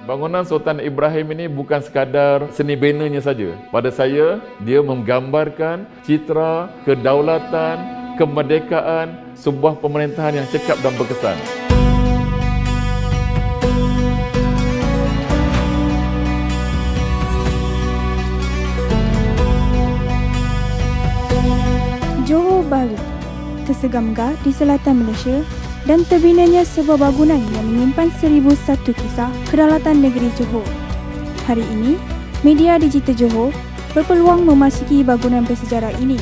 Bangunan Sultan Ibrahim ini bukan sekadar seni benanya saja. Pada saya, dia menggambarkan citra kedaulatan, kemerdekaan, sebuah pemerintahan yang cekap dan berkesan. Johor Bahru tersegar megah di selatan Malaysia dan terbinanya sebuah bangunan yang menyimpan 1001 kisah kedaulatan negeri Johor. Hari ini, media digital Johor berpeluang memasuki bangunan bersejarah ini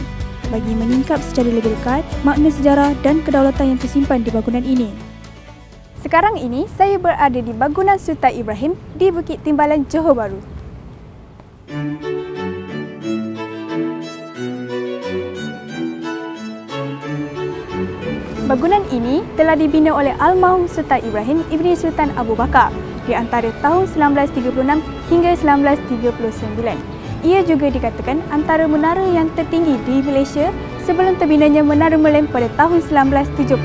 bagi menyingkap secara lebih dekat makna sejarah dan kedaulatan yang tersimpan di bangunan ini. Sekarang ini, saya berada di bangunan Sultan Ibrahim di Bukit Timbalan, Johor Bahru. Bangunan ini telah dibina oleh almarhum Sultan Ibrahim Ibni Sultan Abu Bakar di antara tahun 1936 hingga 1939. Ia juga dikatakan antara menara yang tertinggi di Malaysia sebelum terbinanya Menara Melem pada tahun 1970.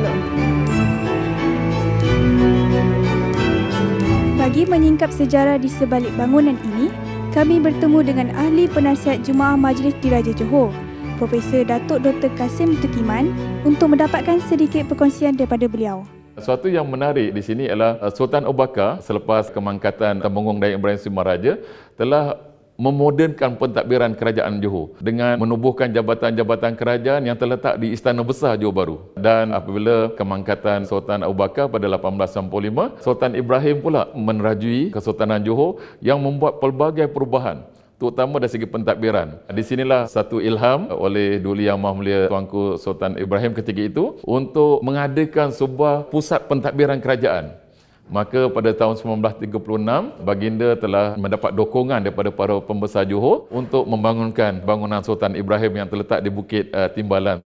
Bagi menyingkap sejarah di sebalik bangunan ini, kami bertemu dengan ahli penasihat Jumaah Majlis Diraja Johor, Profesor Datuk Dr. Kasim Tukiman, untuk mendapatkan sedikit perkongsian daripada beliau. Suatu yang menarik di sini ialah Sultan Abu Bakar selepas kemangkatan Temenggung Datuk Ibrahim Sumaraja telah memodernkan pentadbiran kerajaan Johor dengan menubuhkan jabatan-jabatan kerajaan yang terletak di Istana Besar Johor Bahru. Dan apabila kemangkatan Sultan Abu Bakar pada 1895, Sultan Ibrahim pula menerajui Kesultanan Johor yang membuat pelbagai perubahan, terutama dari segi pentadbiran. Di sinilah satu ilham oleh Duli Yang Maha Mulia Tuanku Sultan Ibrahim ketika itu untuk mengadakan sebuah pusat pentadbiran kerajaan. Maka pada tahun 1936, baginda telah mendapat dukungan daripada para pembesar Johor untuk membangunkan bangunan Sultan Ibrahim yang terletak di Bukit Timbalan.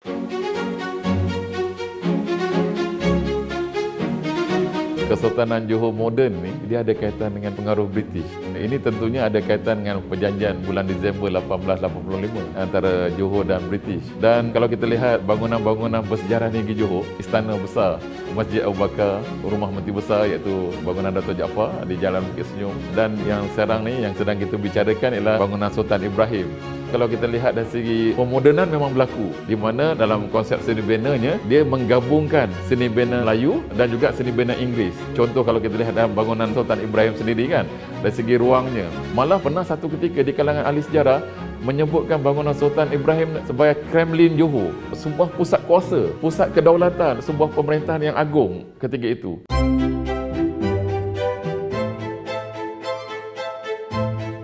Kesultanan Johor moden ni dia ada kaitan dengan pengaruh British. Ini tentunya ada kaitan dengan perjanjian bulan Disember 1885 antara Johor dan British. Dan kalau kita lihat bangunan-bangunan bersejarah negeri Johor, Istana Besar, Masjid Abu Bakar, Rumah Menteri Besar iaitu bangunan Dato' Jaafar di Jalan Bukit Senyum, dan yang sekarang ni yang sedang kita bicarakan ialah bangunan Sultan Ibrahim. Kalau kita lihat dari segi pemodenan memang berlaku, di mana dalam konsep seni benanya dia menggabungkan seni bena Melayu dan juga seni bena Inggeris. Contoh kalau kita lihat dalam bangunan Sultan Ibrahim sendiri kan, dari segi ruangnya, malah pernah satu ketika di kalangan ahli sejarah menyebutkan bangunan Sultan Ibrahim sebagai Kremlin Johor, sebuah pusat kuasa, pusat kedaulatan, sebuah pemerintahan yang agung ketika itu.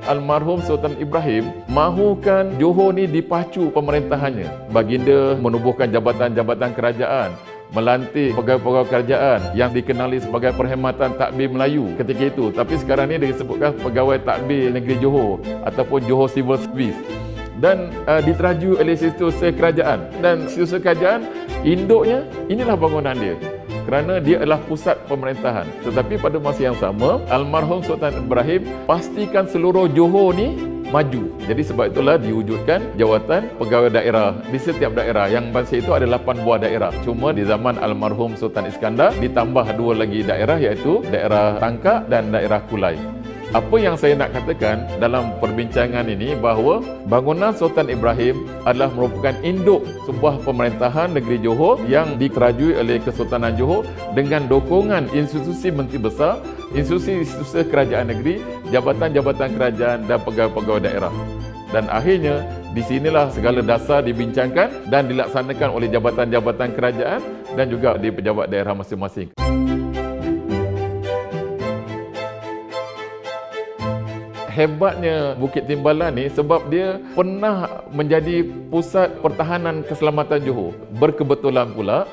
Almarhum Sultan Ibrahim mahukan Johor ni dipacu pemerintahannya. Baginda menubuhkan jabatan-jabatan kerajaan, melantik pegawai-pegawai kerajaan yang dikenali sebagai Perkhidmatan Takbir Melayu ketika itu. Tapi sekarang ni disebutkan Pegawai Takbir Negeri Johor ataupun Johor Civil Service. Dan diteraju oleh institusi kerajaan. Dan institusi kerajaan, induknya, inilah bangunan dia. Kerana dia adalah pusat pemerintahan. Tetapi pada masa yang sama, almarhum Sultan Ibrahim pastikan seluruh Johor ni maju. Jadi sebab itulah diwujudkan jawatan pegawai daerah di setiap daerah. Yang masa itu ada 8 buah daerah. Cuma di zaman almarhum Sultan Iskandar ditambah 2 lagi daerah, iaitu daerah Tangkak dan daerah Kulai. Apa yang saya nak katakan dalam perbincangan ini bahawa bangunan Sultan Ibrahim adalah merupakan induk sebuah pemerintahan negeri Johor yang diterajui oleh Kesultanan Johor dengan dukungan institusi menteri besar, institusi kerajaan negeri, jabatan-jabatan kerajaan dan pegawai-pegawai daerah. Dan akhirnya di sinilah segala dasar dibincangkan dan dilaksanakan oleh jabatan-jabatan kerajaan dan juga di pejabat daerah masing-masing. Hebatnya Bukit Timbalan ni sebab dia pernah menjadi pusat pertahanan keselamatan Johor. Berkebetulan pula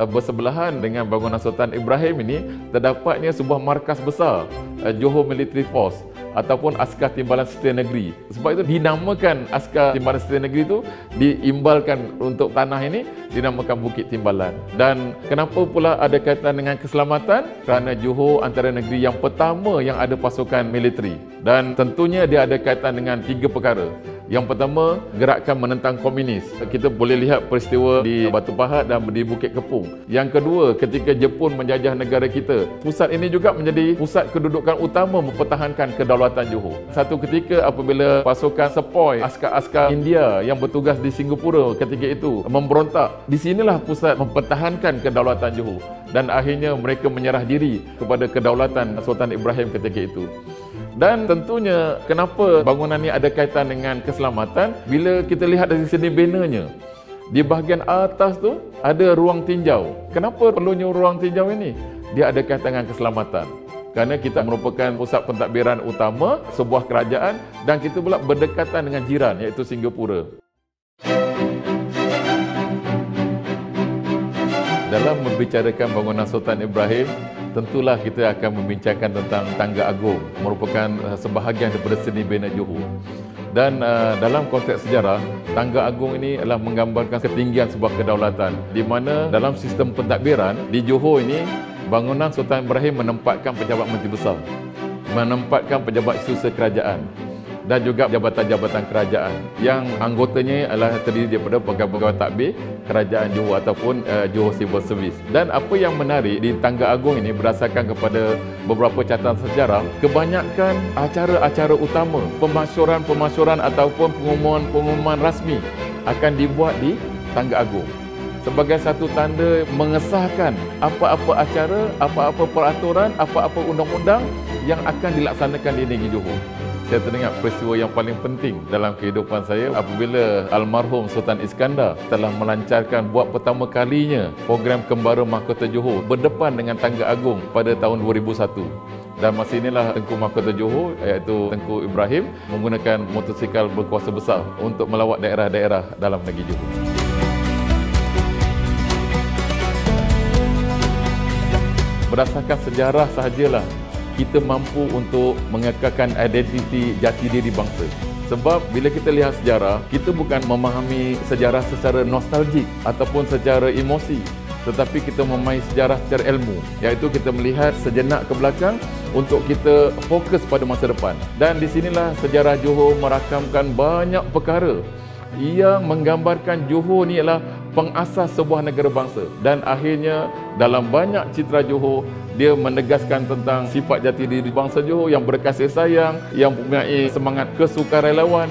bersebelahan dengan bangunan Sultan Ibrahim ini terdapatnya sebuah markas besar Johor Military Force ataupun Askar Timbalan Setia Negeri. Sebab itu dinamakan Askar Timbalan Setia Negeri itu, diimbalkan untuk tanah ini dinamakan Bukit Timbalan. Dan kenapa pula ada kaitan dengan keselamatan? Kerana Johor antara negeri yang pertama yang ada pasukan militeri. Dan tentunya dia ada kaitan dengan 3 perkara. Yang pertama, gerakan menentang komunis. Kita boleh lihat peristiwa di Batu Pahat dan di Bukit Kepung. Yang kedua, ketika Jepun menjajah negara kita, pusat ini juga menjadi pusat kedudukan utama mempertahankan kedaulatan Johor. Satu ketika apabila pasukan sepoi, askar-askar India yang bertugas di Singapura ketika itu memberontak, di sinilah pusat mempertahankan kedaulatan Johor. Dan akhirnya mereka menyerah diri kepada kedaulatan Sultan Ibrahim ketika itu. Dan tentunya kenapa bangunan ini ada kaitan dengan keselamatan? Bila kita lihat dari sini benanya, di bahagian atas tu ada ruang tinjau. Kenapa perlunya ruang tinjau ini? Dia ada kaitan dengan keselamatan. Kerana kita merupakan pusat pentadbiran utama sebuah kerajaan dan kita pula berdekatan dengan jiran iaitu Singapura. Dalam membicarakan bangunan Sultan Ibrahim, tentulah kita akan membincangkan tentang Tangga Agung, merupakan sebahagian daripada seni bina Johor. Dan dalam konteks sejarah, Tangga Agung ini adalah menggambarkan ketinggian sebuah kedaulatan, di mana dalam sistem pentadbiran di Johor ini, bangunan Sultan Ibrahim menempatkan pejabat menteri besar, menempatkan pejabat isu kerajaan dan juga jabatan-jabatan kerajaan yang anggotanya adalah terdiri daripada pegawai takbir kerajaan Johor ataupun Johor Civil Service. Dan apa yang menarik di Tangga Agung ini berdasarkan kepada beberapa catatan sejarah, kebanyakan acara-acara utama, pemasyuran ataupun pengumuman rasmi akan dibuat di Tangga Agung sebagai satu tanda mengesahkan apa-apa acara, apa-apa peraturan, apa-apa undang-undang yang akan dilaksanakan di negeri Johor. Saya teringat peristiwa yang paling penting dalam kehidupan saya apabila almarhum Sultan Iskandar telah melancarkan buat pertama kalinya program Kembara Mahkota Johor berdepan dengan Tangga Agung pada tahun 2001. Dan masa inilah Tengku Mahkota Johor iaitu Tengku Ibrahim menggunakan motosikal berkuasa besar untuk melawat daerah-daerah dalam negeri Johor. Berdasarkan sejarah sahajalah kita mampu untuk mengekalkan identiti jati diri bangsa. Sebab bila kita lihat sejarah, kita bukan memahami sejarah secara nostalgik ataupun secara emosi, tetapi kita memahami sejarah secara ilmu, iaitu kita melihat sejenak ke belakang untuk kita fokus pada masa depan. Dan di sinilah sejarah Johor merakamkan banyak perkara yang menggambarkan Johor ni adalah pengasas sebuah negara bangsa. Dan akhirnya dalam banyak citra Johor, dia menegaskan tentang sifat jati diri bangsa Johor yang berkasih sayang, yang mempunyai semangat kesukarelawan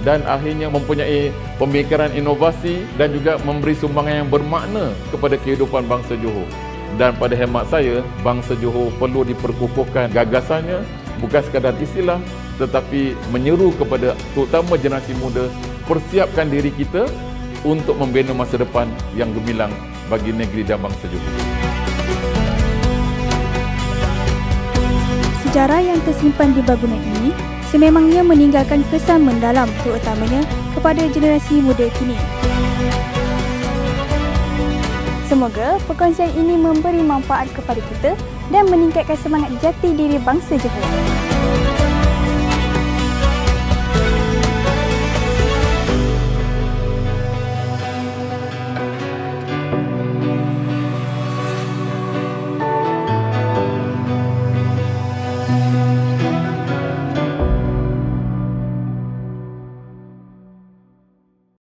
dan akhirnya mempunyai pemikiran inovasi dan juga memberi sumbangan yang bermakna kepada kehidupan bangsa Johor. Dan pada hemat saya, bangsa Johor perlu diperkukuhkan gagasannya, bukan sekadar istilah, tetapi menyeru kepada terutama generasi muda, persiapkan diri kita untuk membina masa depan yang gemilang bagi negeri dan bangsa Johor. Sejarah yang tersimpan di bangunan ini sememangnya meninggalkan kesan mendalam terutamanya kepada generasi muda kini. Semoga perkongsian ini memberi manfaat kepada kita dan meningkatkan semangat jati diri bangsa Johor.